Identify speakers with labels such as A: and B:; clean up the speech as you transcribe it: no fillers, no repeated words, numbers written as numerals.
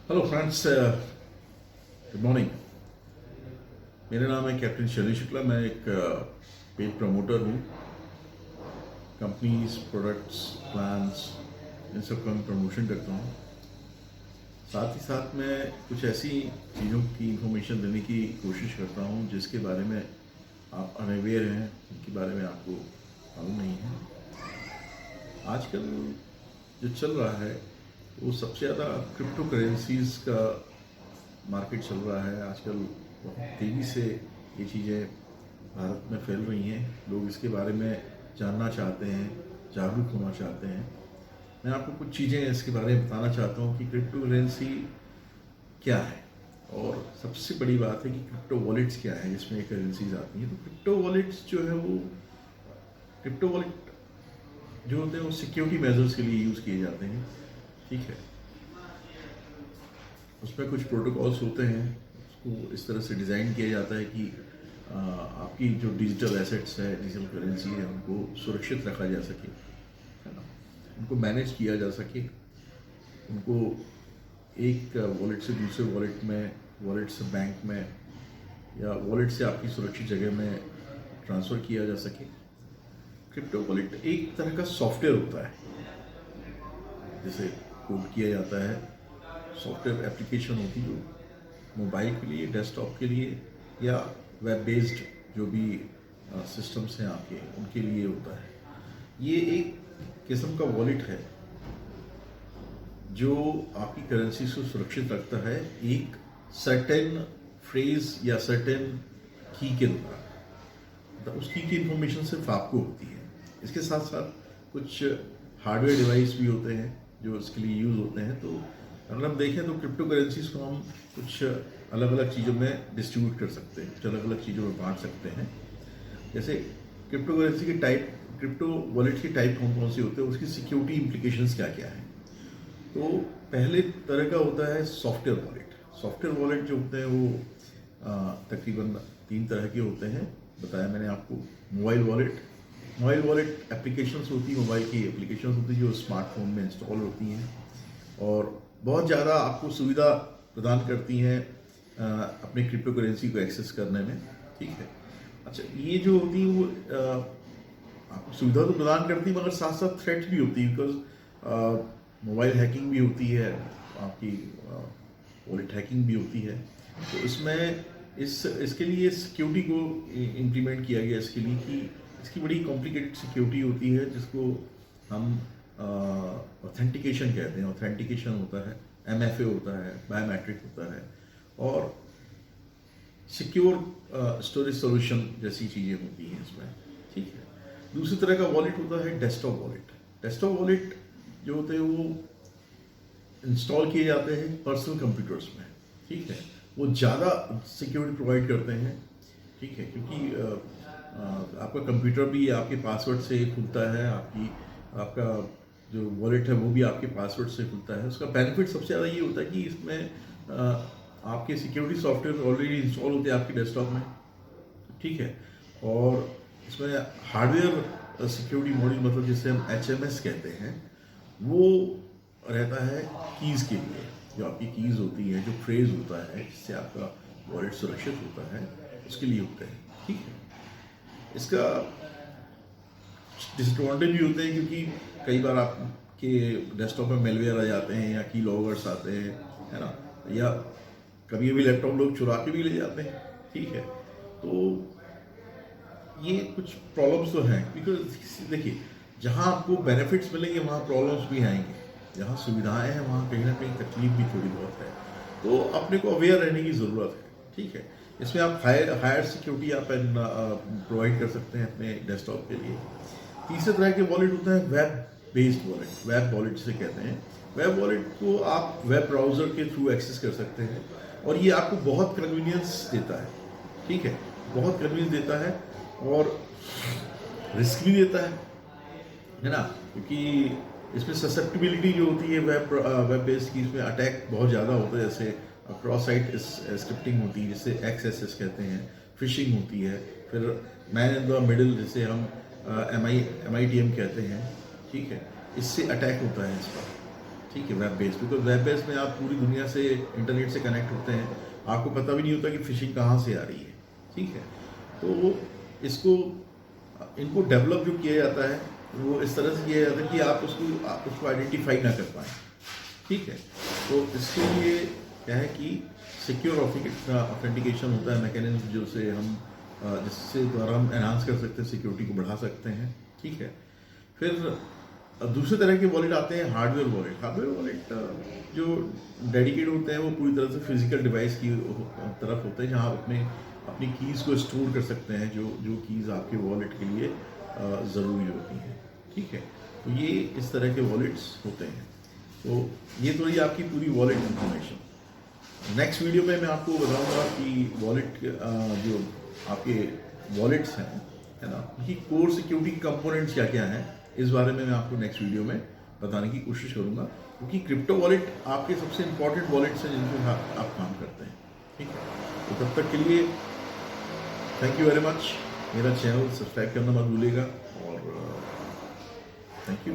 A: Hello friends, good morning. मेरा नाम है कैप्टन शैलेश शुक्ला। मैं एक पेड प्रमोटर हूँ। कंपनीज, प्रोडक्ट्स, प्लान्स, इन सब का मैं प्रमोशन करता हूँ। साथ ही साथ मैं कुछ ऐसी चीज़ों की इंफॉर्मेशन देने की कोशिश करता हूँ जिसके बारे में आप अनअवेयर हैं, जिनके बारे में आपको मालूम नहीं है। आजकल जो चल रहा है वो सबसे ज़्यादा क्रिप्टो करेंसीज का मार्केट चल रहा है। आजकल बहुत तेज़ी से ये चीज़ें भारत में फैल रही हैं। लोग इसके बारे में जानना चाहते हैं, जागरूक होना चाहते हैं। मैं आपको कुछ चीज़ें इसके बारे में बताना चाहता हूँ कि क्रिप्टो करेंसी क्या है, और सबसे बड़ी बात है कि क्रिप्टो वॉलेट्स क्या है जिसमें ये करेंसीज आती हैं। तो क्रिप्टो वॉलेट्स जो है वो क्रिप्टो वॉलेट जो होते हैं वो सिक्योरिटी मेजर्स के लिए यूज़ किए जाते हैं। ठीक है, उसमें कुछ प्रोटोकॉल्स होते हैं। उसको इस तरह से डिज़ाइन किया जाता है कि आपकी जो डिजिटल एसेट्स है, डिजिटल करेंसी है, उनको सुरक्षित रखा जा सके, है ना, उनको मैनेज किया जा सके, उनको एक वॉलेट से दूसरे वॉलेट में, वॉलेट से बैंक में, या वॉलेट से आपकी सुरक्षित जगह में ट्रांसफ़र किया जा सके। क्रिप्टो वॉलेट एक तरह का सॉफ्टवेयर होता है जिसे कोड किया जाता है। सॉफ्टवेयर एप्लीकेशन होती है जो मोबाइल के लिए, डेस्कटॉप के लिए, या वेब बेस्ड जो भी सिस्टम्स हैं आपके, उनके लिए होता है। ये एक किस्म का वॉलेट है जो आपकी करेंसी को सुरक्षित रखता है एक सर्टेन फ्रेज या सर्टेन की के द्वारा। तो उस की इन्फॉर्मेशन सिर्फ आपको होती है। इसके साथ साथ कुछ हार्डवेयर डिवाइस भी होते हैं जो इसके लिए यूज़ होते हैं। तो अगर हम देखें तो क्रिप्टो करेंसीज को हम कुछ अलग अलग चीज़ों में डिस्ट्रीब्यूट कर सकते हैं, कुछ अलग अलग चीज़ों में बांट सकते हैं। जैसे क्रिप्टो करेंसी के टाइप, क्रिप्टो वॉलेट के टाइप कौन कौन से होते हैं, उसकी सिक्योरिटी इम्प्लीकेशंस क्या क्या है। तो पहले तरह का होता है सॉफ्टवेयर वॉलेट। सॉफ्टवेयर वॉलेट जो होते हैं वो तकरीबन 3 तरह के होते हैं, बताया मैंने आपको। मोबाइल वॉलेट एप्लीकेशंस होती है, मोबाइल की एप्लीकेशंस होती है जो स्मार्टफोन में इंस्टॉल होती हैं और बहुत ज़्यादा आपको सुविधा प्रदान करती हैं अपने क्रिप्टो करेंसी को एक्सेस करने में। ठीक है, अच्छा, ये जो होती है वो आपको सुविधा तो प्रदान करती है, मगर साथ साथ थ्रेट भी होती है। बिकॉज मोबाइल हैकिंग भी होती है, आपकी वॉलेट हैकिंग भी होती है। तो इसमें इसके लिए सिक्योरिटी को इम्प्लीमेंट किया गया इसके लिए कि इसकी बड़ी कॉम्प्लिकेटेड सिक्योरिटी होती है जिसको हम ऑथेंटिकेशन कहते हैं। ऑथेंटिकेशन होता है, MFA होता है, बायोमेट्रिक होता है, और सिक्योर स्टोरेज सॉल्यूशन जैसी चीज़ें होती हैं इसमें। ठीक है, दूसरी तरह का वॉलेट होता है डेस्कटॉप वॉलेट। डेस्कटॉप वॉलेट जो होते हैं वो इंस्टॉल किए जाते हैं पर्सनल कंप्यूटर्स में। ठीक है, वो ज़्यादा सिक्योरिटी प्रोवाइड करते हैं। ठीक है, क्योंकि आपका कंप्यूटर भी आपके पासवर्ड से खुलता है, आपका जो वॉलेट है वो भी आपके पासवर्ड से खुलता है। उसका बेनिफिट सबसे ज़्यादा ये होता है कि इसमें आपके सिक्योरिटी सॉफ्टवेयर ऑलरेडी इंस्टॉल होते हैं आपके डेस्कटॉप में। ठीक है, और इसमें हार्डवेयर सिक्योरिटी मॉड्यूल, मतलब जिसे हम HMS कहते हैं, वो रहता है कीज़ के लिए। जो आपकी कीज़ होती है, जो फ्रेज होता है जिससे आपका वॉलेट सुरक्षित होता है, उसके लिए होते हैं। ठीक है, इसका डिसएडवांटेज भी होते हैं क्योंकि कई बार आपके डेस्कटॉप में मेलवेयर आ जाते हैं या की लॉगर्स आते हैं, है ना, या कभी कभी लैपटॉप लोग चुरा के भी ले जाते हैं। ठीक है, तो ये कुछ प्रॉब्लम्स तो हैं। बिकॉज देखिए, जहाँ आपको बेनिफिट्स मिलेंगे वहाँ प्रॉब्लम्स भी आएंगे। जहाँ सुविधाएं हैं वहाँ कहीं ना कहीं तकलीफ भी थोड़ी बहुत है। तो अपने को अवेयर रहने की ज़रूरत है। ठीक है, इसमें आप हायर सिक्योरिटी आप प्रोवाइड कर सकते हैं अपने डेस्कटॉप के लिए। तीसरे तरह के वॉलेट होता है web based wallet. Web wallet जिसे कहते हैं, वेब वॉलेट को आप वेब ब्राउज़र के थ्रू एक्सेस कर सकते हैं, और ये आपको बहुत कन्वीनियंस देता है। ठीक है, बहुत कन्वीनियंस देता है और रिस्क भी देता है ना, क्योंकि इसमें ससेप्टिबिलिटी जो होती है वेब बेस्ड की, इसमें अटैक बहुत ज़्यादा होता है। जैसे क्रॉस साइट स्क्रिप्टिंग होती है जिसे XSS कहते हैं, फिशिंग होती है, फिर मैन इन द मिडिल जिसे हम MITM कहते हैं। ठीक है, इससे अटैक होता है इस पर। ठीक है, web based, because web based में आप पूरी दुनिया से इंटरनेट से कनेक्ट होते हैं, आपको पता भी नहीं होता कि फिशिंग कहाँ से आ रही है। ठीक है, तो इसको इनको डेवलप जो किया जाता है वो इस तरह से किया जाता है कि आप उसको आइडेंटिफाई ना कर पाएँ। ठीक है, तो इसके लिए क्या है कि सिक्योर ऑथेंटिकेशन होता है मैकेनिज्म जो से हम जिससे द्वारा हम एनहांस कर सकते हैं, सिक्योरिटी को बढ़ा सकते हैं। ठीक है, फिर दूसरे तरह के वॉलेट आते हैं हार्डवेयर वॉलेट। हार्डवेयर वॉलेट जो डेडिकेट होते हैं वो पूरी तरह से फिजिकल डिवाइस की तरफ होते हैं, जहाँ आप अपनी कीज़ को स्टोर कर सकते हैं, जो कीज़ आपके वॉलेट के लिए ज़रूरी होती हैं। ठीक है, तो ये इस तरह के वॉलेट्स होते हैं। तो ये तो रही आपकी पूरी वॉलेट इंफॉर्मेशन। नेक्स्ट वीडियो में मैं आपको बताऊंगा कि वॉलेट जो आपके वॉलेट्स हैं, है ना, उनकी कोर सिक्योरिटी कंपोनेंट्स क्या क्या हैं, इस बारे में मैं आपको नेक्स्ट वीडियो में बताने की कोशिश करूंगा, क्योंकि क्रिप्टो वॉलेट आपके सबसे इंपॉर्टेंट वॉलेट्स हैं जिनके साथ आप काम करते हैं। ठीक है, तो तब तक के लिए थैंक यू वेरी मच। मेरा चैनल सब्सक्राइब करना मत भूलिएगा और थैंक यू।